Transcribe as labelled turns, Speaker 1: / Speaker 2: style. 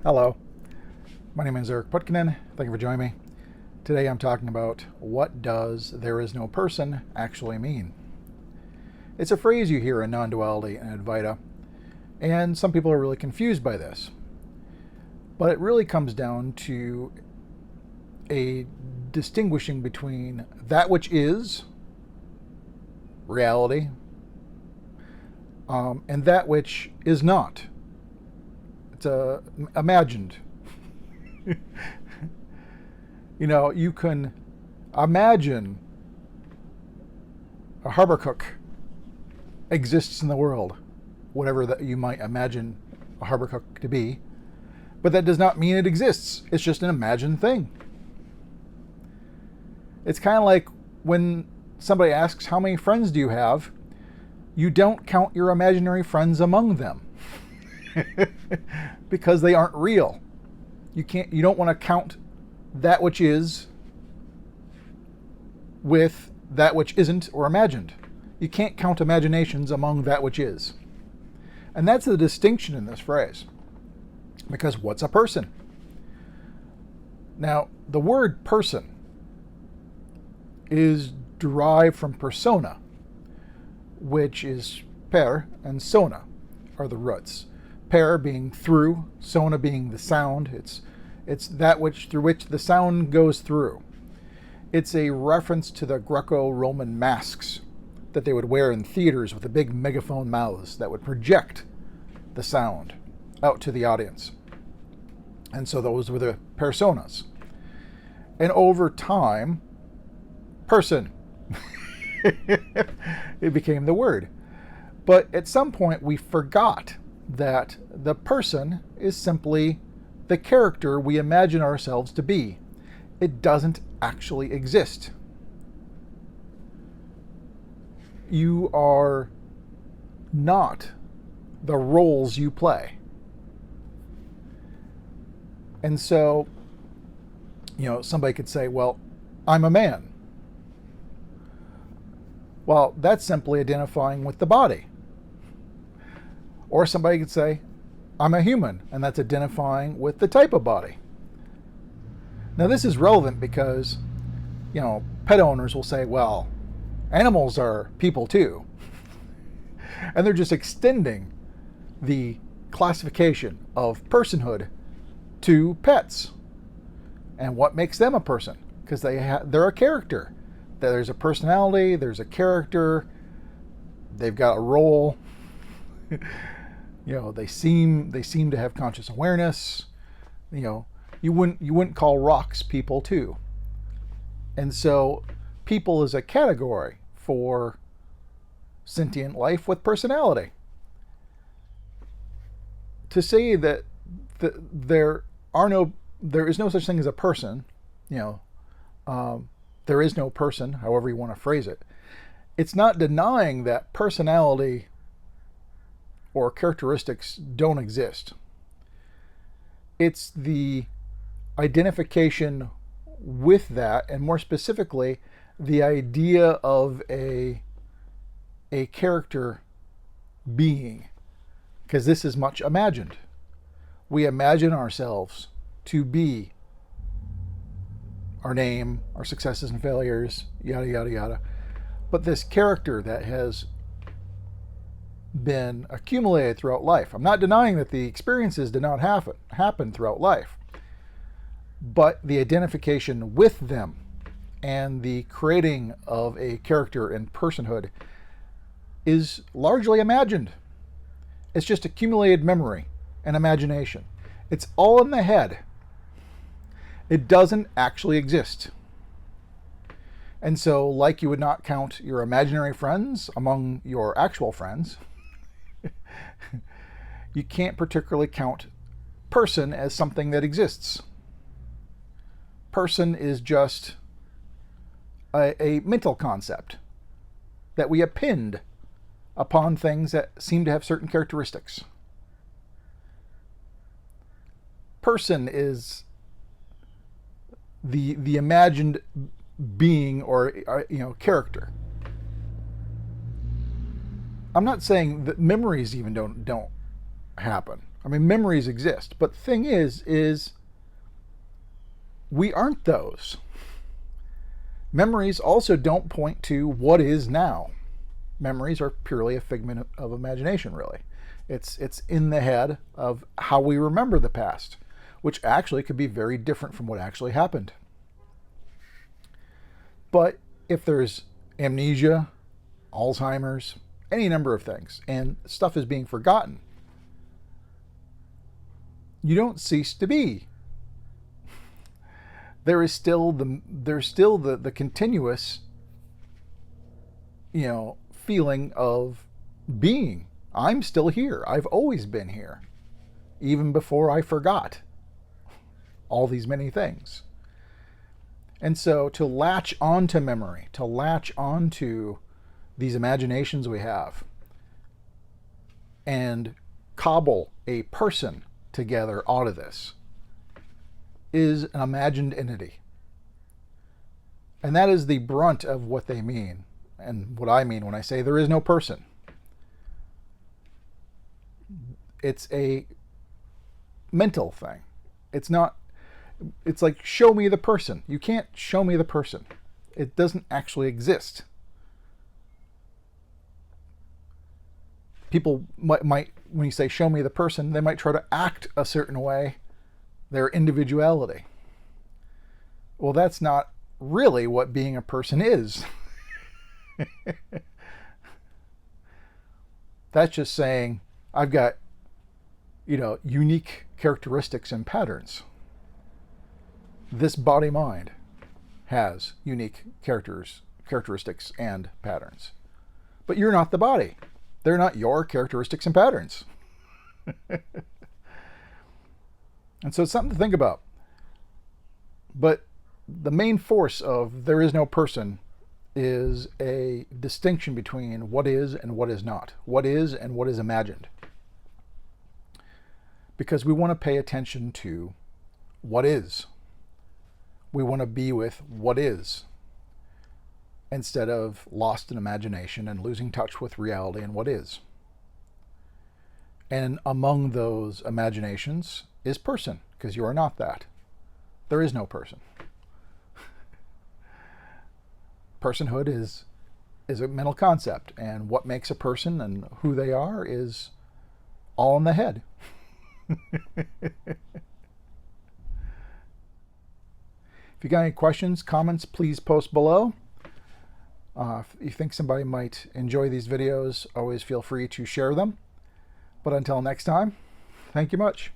Speaker 1: Hello, my name is Putkonen. Thank you for joining me. Today I'm talking about what does "there is no person" actually mean. It's a phrase you hear in Nonduality and Advaita, and some people are really confused by this. But it really comes down to a distinguishing between that which is reality and that which is not. It's imagined. You can imagine a harbor cook exists in the world, whatever that you might imagine a harbor cook to be, but that does not mean it exists. It's just an imagined thing. It's kind of like when somebody asks, how many friends do you have? You don't count your imaginary friends among them because they aren't real. You don't want to count that which is with that which isn't or imagined. You can't count imaginations among that which is. And that's the distinction in this phrase. Because what's a person? Now, the word person is derived from persona, which is per and sona are the roots. Per being through, sona being the sound. It's that which through which the sound goes through. It's a reference to the Greco-Roman masks that they would wear in theaters with the big megaphone mouths that would project the sound out to the audience. And so those were the personas. And over time, person, it became the word. But at some point we forgot that the person is simply the character we imagine ourselves to be. It doesn't actually exist. You are not the roles you play. And so, somebody could say, well, I'm a man. Well, that's simply identifying with the body. Or somebody could say, I'm a human, and that's identifying with the type of body. Now, this is relevant because, pet owners will say, well, animals are people too. And they're just extending the classification of personhood to pets. And what makes them a person? Because they're a character. There's a personality, there's a character, they've got a role. They seem to have conscious awareness. You wouldn't call rocks people too. And so people is a category for sentient life with personality. To say that there is no such thing as a person, there is no person, however you want to phrase it. It's not denying that personality or characteristics don't exist. It's the identification with that, and more specifically, the idea of a character being, because this is much imagined. We imagine ourselves to be our name, our successes and failures, yada, yada, yada. But this character that has been accumulated throughout life. I'm not denying that the experiences did not happen throughout life, but the identification with them and the creating of a character and personhood is largely imagined. It's just accumulated memory and imagination. It's all in the head. It doesn't actually exist. And so, like you would not count your imaginary friends among your actual friends, you can't particularly count person as something that exists. Person is just a mental concept that we append upon things that seem to have certain characteristics. Person is the imagined being or character. I'm not saying that memories even don't happen. I mean, memories exist, but the thing is we aren't those. Memories also don't point to what is now. Memories are purely a figment of imagination, really. It's in the head of how we remember the past, which actually could be very different from what actually happened. But if there's amnesia, Alzheimer's, any number of things, and stuff is being forgotten, you don't cease to be. There's still the continuous, feeling of being. I'm still here. I've always been here, even before I forgot all these many things. And so to latch onto memory, to latch onto these imaginations we have, and cobble a person together out of this, is an imagined entity. And that is the brunt of what they mean, and what I mean when I say there is no person. It's a mental thing. It's like, show me the person. You can't show me the person. It doesn't actually exist. People might, when you say show me the person, they might try to act a certain way, their individuality. Well, that's not really what being a person is. That's just saying, I've got, unique characteristics and patterns. This body-mind has unique characteristics and patterns. But you're not the body. They're not your characteristics and patterns. And so it's something to think about. But the main force of there is no person is a distinction between what is and what is not. What is and what is imagined. Because we want to pay attention to what is. We want to be with what is, instead of lost in imagination and losing touch with reality and what is. And among those imaginations is person, because you are not that. There is no person. Personhood is a mental concept, and what makes a person and who they are is all in the head. If you got any questions, comments, please post below. If you think somebody might enjoy these videos, always feel free to share them. But until next time, thank you much.